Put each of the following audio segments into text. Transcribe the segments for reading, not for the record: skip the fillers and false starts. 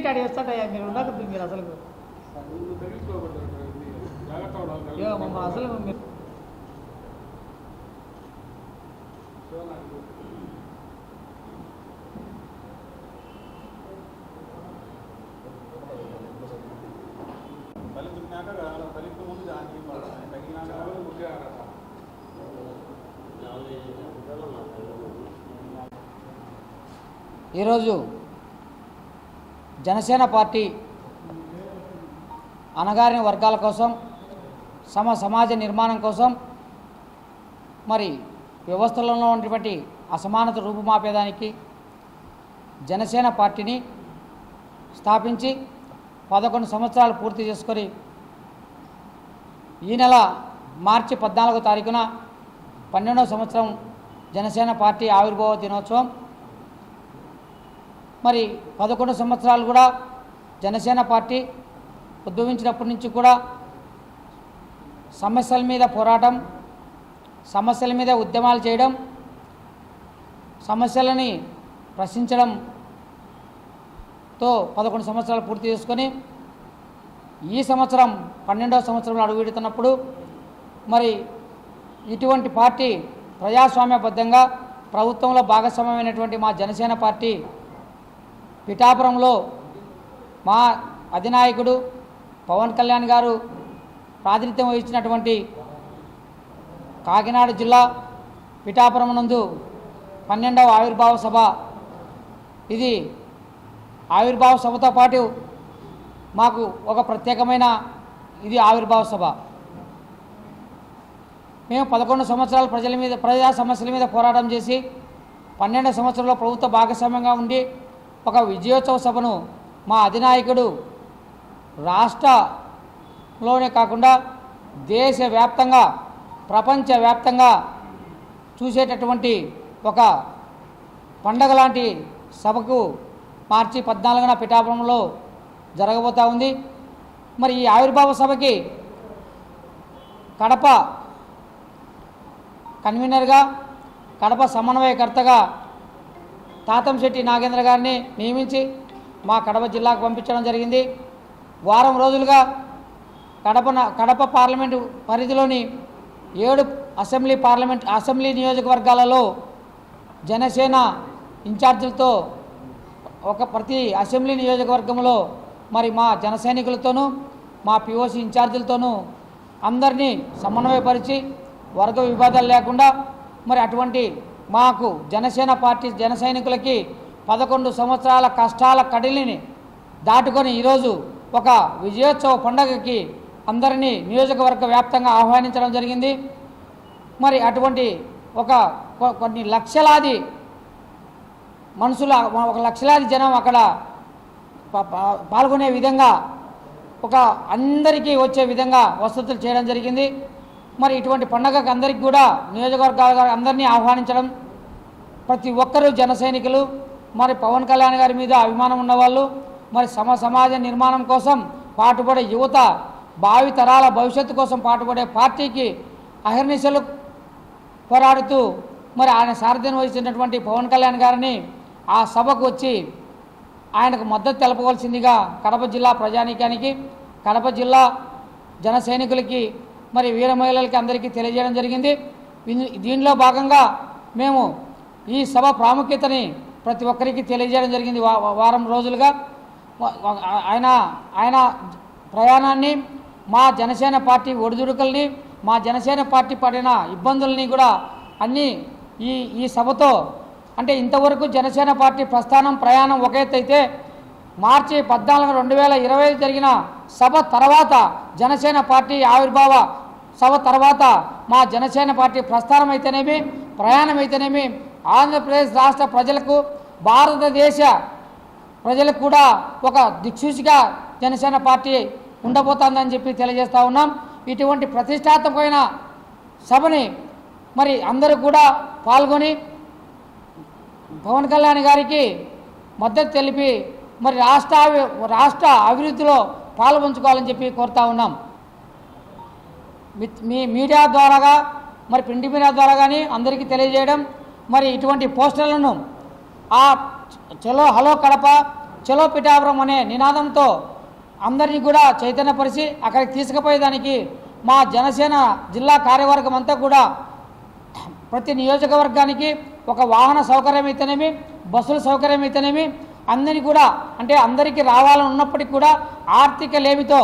ఆడ చేస్తాడయ్యా, మీరు ఉండక మీరు అసలు అసలు మీరు ఈరోజు జనసేన పార్టీ అణగారిన వర్గాల కోసం సమాజ నిర్మాణం కోసం మరి వ్యవస్థలలో ఉన్నటువంటి అసమానత రూపుమాపేదానికి జనసేన పార్టీని స్థాపించి 11 సంవత్సరాలు పూర్తి చేసుకొని ఈ నెల మార్చి 14వ తారీఖున 12వ సంవత్సరం జనసేన పార్టీ ఆవిర్భావ దినోత్సవం. మరి 11 సంవత్సరాలు కూడా జనసేన పార్టీ ఉద్భవించినప్పటి నుంచి కూడా సమస్యల మీద పోరాటం, సమస్యల మీద ఉద్యమాలు చేయడం, సమస్యలని ప్రశ్నించడంతో 11 సంవత్సరాలు పూర్తి చేసుకొని ఈ సంవత్సరం 12వ సంవత్సరంలో అడుగుపెడుతున్నప్పుడు మరి ఇటువంటి పార్టీ ప్రజాస్వామ్యబద్ధంగా ప్రభుత్వంలో భాగస్వామ్యమైనటువంటి మా జనసేన పార్టీ పిఠాపురంలో మా అధినాయకుడు పవన్ కళ్యాణ్ గారు ప్రాతినిధ్యం వహించినటువంటి కాకినాడ జిల్లా పిఠాపురం నందు 12వ ఆవిర్భావ సభ. ఇది ఆవిర్భావ సభతో పాటు మాకు ఒక ప్రత్యేకమైన ఇది ఆవిర్భావ సభ. మేము 11 సంవత్సరాలు ప్రజా సమస్యల మీద పోరాటం చేసి 12వ సంవత్సరంలో ప్రభుత్వ భాగస్వామ్యంగా ఉండి ఒక విజయోత్సవ సభను మా అధినాయకుడు రాష్ట్రంలోనే కాకుండా దేశవ్యాప్తంగా ప్రపంచవ్యాప్తంగా చూసేటటువంటి ఒక పండగ లాంటి సభకు మార్చి 14న పిఠాపురంలో జరగబోతూ ఉంది. మరి ఈ ఆవిర్భావ సభకి కడప కన్వీనర్గా, కడప సమన్వయకర్తగా తాతంశెట్టి నాగేంద్ర గారిని నియమించి మా కడప జిల్లాకు పంపించడం జరిగింది. వారం రోజులుగా కడప పార్లమెంటు పరిధిలోని 7 అసెంబ్లీ నియోజకవర్గాలలో జనసేన ఇన్ఛార్జీలతో ప్రతి అసెంబ్లీ నియోజకవర్గంలో మరి మా జన సైనికులతోనూ మా పిఓసి ఇన్ఛార్జీలతోనూ అందరినీ సమన్వయపరిచి వర్గ విభేదాలు లేకుండా మరి అటువంటి మాకు జనసేన పార్టీ జన సైనికులకి 11 సంవత్సరాల కష్టాల కడిలిని దాటుకొని ఈరోజు ఒక విజయోత్సవ పండగకి అందరినీ నియోజకవర్గ వ్యాప్తంగా ఆహ్వానించడం జరిగింది. మరి అటువంటి కొన్ని లక్షలాది మనుషుల 1 లక్షలాది జనం అక్కడ పాల్గొనే విధంగా అందరికీ వచ్చే విధంగా వసతులు చేయడం జరిగింది. మరి ఇటువంటి పండగకు అందరికీ కూడా నియోజకవర్గాల అందరినీ ఆహ్వానించడం, ప్రతి ఒక్కరూ జన సైనికులు మరి పవన్ కళ్యాణ్ గారి మీద అభిమానం ఉన్నవాళ్ళు, మరి సమాజ నిర్మాణం కోసం పాటుపడే యువత, భావి తరాల భవిష్యత్తు కోసం పాటుపడే పార్టీకి అహర్నిశలు పోరాడుతూ మరి ఆయన సారథ్యం వహించినటువంటి పవన్ కళ్యాణ్ గారిని ఆ సభకు వచ్చి ఆయనకు మద్దతు తెలపవలసిందిగా కడప జిల్లా ప్రజానీకానికి, కడప జిల్లా జన సైనికులకి, మరి వీర మహిళలకి అందరికీ తెలియజేయడం జరిగింది. దీనిలో భాగంగా మేము ఈ సభ ప్రాముఖ్యతని ప్రతి ఒక్కరికి తెలియజేయడం జరిగింది. వారం రోజులుగా ఆయన ప్రయాణాన్ని, మా జనసేన పార్టీ ఒడిదుడుకుల్ని, మా జనసేన పార్టీ పడిన ఇబ్బందుల్ని కూడా అన్నీ ఈ సభతో, అంటే ఇంతవరకు జనసేన పార్టీ ప్రయాణం ఒక ఎత్తు అయితే మార్చి 14, 2020 జరిగిన సభ తర్వాత జనసేన పార్టీ ఆవిర్భావ సభ తర్వాత మా జనసేన పార్టీ ప్రస్థానం అయితేనేమి, ప్రయాణం అయితేనేమి ఆంధ్రప్రదేశ్ రాష్ట్ర ప్రజలకు, భారతదేశ ప్రజలకు కూడా ఒక దిక్సూచిగా జనసేన పార్టీ ఉండబోతుందని చెప్పి తెలియజేస్తూ ఉన్నాం. ఇటువంటి ప్రతిష్టాత్మకమైన సభని మరి అందరూ కూడా పాల్గొని పవన్ కళ్యాణ్ గారికి మద్దతు తెలిపి మరి రాష్ట్ర అభివృద్ధిలో పాల్పంచుకోవాలని చెప్పి కోరుతా ఉన్నాం. మీ మీడియా ద్వారాగా, మరి ప్రింట్ మీడియా ద్వారా కానీ అందరికీ తెలియజేయడం, మరి ఇటువంటి పోస్టర్లను చలో హలో కడప, చలో పిఠాపురం అనే నినాదంతో అందరినీ కూడా చైతన్యపరిచి అక్కడికి తీసుకుపోయేదానికి మా జనసేన జిల్లా కార్యవర్గం అంతా కూడా ప్రతి నియోజకవర్గానికి ఒక వాహన సౌకర్యం అయితేనేమి, బస్సుల సౌకర్యం అయితేనేమి, అందరినీ కూడా అంటే అందరికీ రావాలని ఉన్నప్పటికీ కూడా ఆర్థిక లేమితో,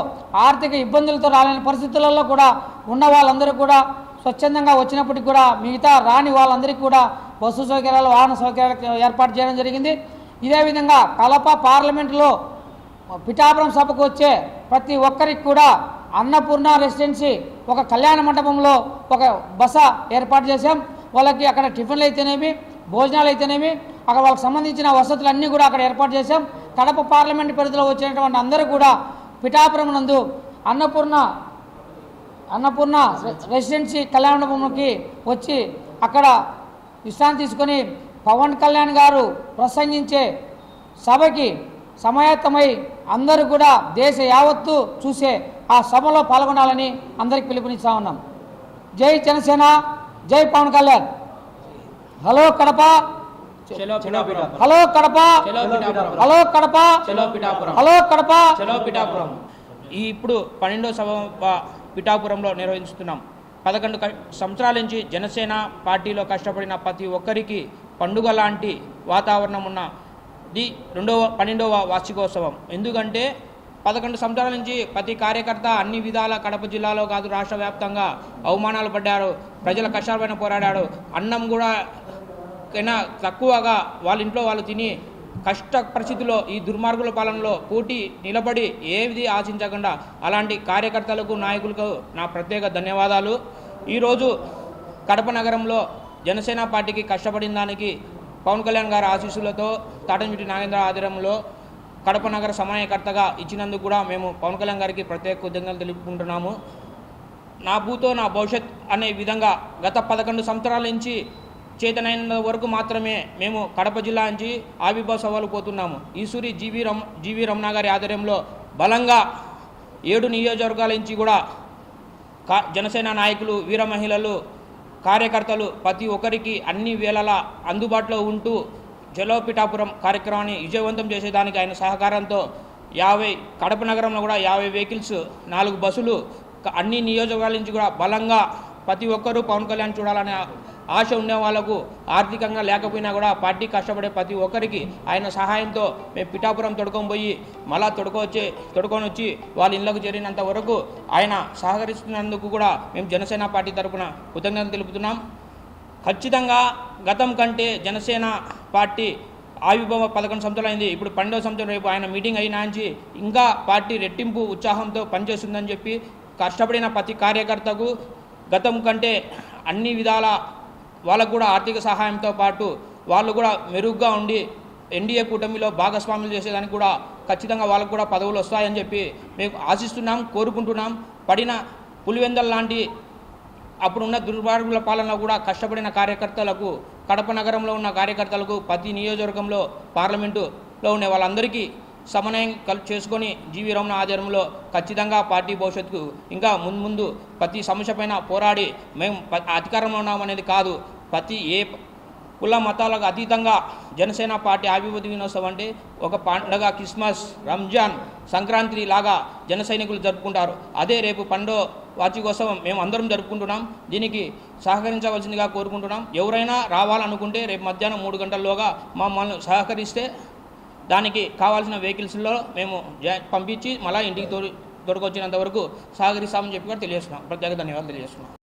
ఆర్థిక ఇబ్బందులతో రాలేని పరిస్థితులలో కూడా ఉన్న వాళ్ళందరూ కూడా స్వచ్ఛందంగా వచ్చినప్పటికీ కూడా మిగతా రాని వాళ్ళందరికీ కూడా బస్సు సౌకర్యాలు, వాహన సౌకర్యాలు ఏర్పాటు చేయడం జరిగింది. ఇదే విధంగా కడప పార్లమెంటులో పిఠాపురం సభకు వచ్చే ప్రతి ఒక్కరికి కూడా అన్నపూర్ణ రెసిడెన్సీ ఒక కళ్యాణ మండపంలో ఒక బస ఏర్పాటు చేశాం. వాళ్ళకి అక్కడ టిఫిన్లు అయితేనేమి, భోజనాలు అయితేనేమి, అక్కడ వాళ్ళకి సంబంధించిన వసతులన్నీ కూడా అక్కడ ఏర్పాటు చేశాం. కడప పార్లమెంట్ పరిధిలో వచ్చినటువంటి అందరూ కూడా పిఠాపురం నందు అన్నపూర్ణ రెసిడెన్సీ కళ్యాణ మండపంకి వచ్చి అక్కడ విశ్రాంతి తీసుకొని పవన్ కళ్యాణ్ గారు ప్రసంగించే సభకి సమాయత్తమై అందరూ కూడా దేశ యావత్తు చూసే ఆ సభలో పాల్గొనాలని అందరికి పిలుపునిస్తా ఉన్నాం. జై జనసేన, జై Pawan Kalyan. Hello Kadapa, hello Kadapa, hello Kadapa, hello Kadapa, చలో పిఠాపురం. ఇప్పుడు 12వ సభ పిఠాపురంలో నిర్వహిస్తున్నాం. 11 సంవత్సరాల నుంచి జనసేన పార్టీలో కష్టపడిన ప్రతి ఒక్కరికి పండుగ లాంటి వాతావరణం ఉన్నది 12వ వార్షికోత్సవం. ఎందుకంటే 11 సంవత్సరాల నుంచి ప్రతి కార్యకర్త అన్ని విధాల కడప జిల్లాలో కాదు రాష్ట్ర వ్యాప్తంగా అవమానాలు పడ్డారు, ప్రజల కష్టాలపైన పోరాడారు. అన్నం కూడా కన్నా తక్కువగా వాళ్ళ ఇంట్లో వాళ్ళు తిని కష్ట పరిస్థితుల్లో ఈ దుర్మార్గుల పాలనలో పోటీ నిలబడి ఏది ఆశించకుండా అలాంటి కార్యకర్తలకు, నాయకులకు నా ప్రత్యేక ధన్యవాదాలు. ఈరోజు కడప నగరంలో జనసేన పార్టీకి కష్టపడిన దానికి పవన్ కళ్యాణ్ గారి ఆశీస్సులతో తాటంజుటి నాగేంద్ర ఆధ్వర్యంలో కడప నగర సమన్వయకర్తగా ఇచ్చినందుకు కూడా మేము పవన్ కళ్యాణ్ గారికి ప్రత్యేక కృతజ్ఞతలు తెలుపుకుంటున్నాము. నా భూతో నా భవిష్యత్ అనే విధంగా గత 11 సంవత్సరాల నుంచి చేతనైనంత వరకు మాత్రమే మేము కడప జిల్లా నుంచి ఆవిర్భావ సభలు పోతున్నాము. ఈసూరి జీవి రమణ గారి ఆధ్వర్యంలో బలంగా 7 నియోజకవర్గాల నుంచి కూడా జనసేన నాయకులు, వీర మహిళలు, కార్యకర్తలు ప్రతి ఒక్కరికి అన్ని వేళలా అందుబాటులో ఉంటూ చలో పిఠాపురం కార్యక్రమాన్ని విజయవంతం చేసేదానికి ఆయన సహకారంతో కడప నగరంలో కూడా 50 వెహికల్స్, 4 బస్సులు అన్ని నియోజకవర్గాల నుంచి కూడా బలంగా ప్రతి ఒక్కరూ పవన్ కళ్యాణ్ చూడాలనే ఆశ ఉండే వాళ్ళకు ఆర్థికంగా లేకపోయినా కూడా పార్టీ కష్టపడే ప్రతి ఒక్కరికి ఆయన సహాయంతో మేము పిఠాపురం తొడుకొని పోయి మళ్ళా తొడుకొని వచ్చి వాళ్ళ ఇళ్లకు చేరినంత వరకు ఆయన సహకరిస్తున్నందుకు కూడా మేము జనసేన పార్టీ తరఫున కృతజ్ఞతలు తెలుపుతున్నాం. ఖచ్చితంగా గతం కంటే జనసేన పార్టీ ఆవిర్భావ 11 సంవత్సరాలు అయింది. ఇప్పుడు 12వ సంవత్సరం రేపు ఆయన మీటింగ్ అయినా నుంచి ఇంకా పార్టీ రెట్టింపు ఉత్సాహంతో పనిచేస్తుందని చెప్పి కష్టపడిన ప్రతి కార్యకర్తకు గతం కంటే అన్ని విధాల వాళ్ళకు కూడా ఆర్థిక సహాయంతో పాటు వాళ్ళు కూడా మెరుగ్గా ఉండి ఎన్డీఏ కూటమిలో భాగస్వాములు చేసేదానికి కూడా ఖచ్చితంగా వాళ్ళకు కూడా పదవులు వస్తాయని చెప్పి మేము ఆశిస్తున్నాం, కోరుకుంటున్నాం. పడిన పులివెందల్ లాంటి అప్పుడున్న దుర్మార్గుల పాలనలో కూడా కష్టపడిన కార్యకర్తలకు, కడప నగరంలో ఉన్న కార్యకర్తలకు, ప్రతి నియోజకవర్గంలో పార్లమెంటులో ఉండే వాళ్ళందరికీ సమన్వయం చేసుకొని జీవి రమణ ఆధ్వర్యంలో ఖచ్చితంగా పార్టీ భవిష్యత్తుకు ఇంకా ముందు ప్రతి సమస్యపైన పోరాడి మేము అధికారంలో ఉన్నామనేది కాదు, ప్రతి ఏ కుల మతాలకు అతీతంగా జనసేన పార్టీ ఆవిర్భావ దినోత్సవం అంటే ఒక పండగ, క్రిస్మస్, రంజాన్, సంక్రాంతి లాగా జన సైనికులు జరుపుకుంటారు. అదే రేపు 12వ వార్షికోత్సవం మేము అందరం జరుపుకుంటున్నాం. దీనికి సహకరించవలసిందిగా కోరుకుంటున్నాం. ఎవరైనా రావాలనుకుంటే రేపు మధ్యాహ్నం 3 గంటల్లోగా మమ్మల్ని సహకరిస్తే దానికి కావాల్సిన వెహికల్స్లో మేము పంపించి మళ్ళీ ఇంటికి తోడుకొచ్చినంత వరకు సహకరిస్తామని చెప్పి కూడా తెలియజేస్తున్నాం. ప్రత్యేక ధన్యవాదాలు తెలియజేస్తున్నాం.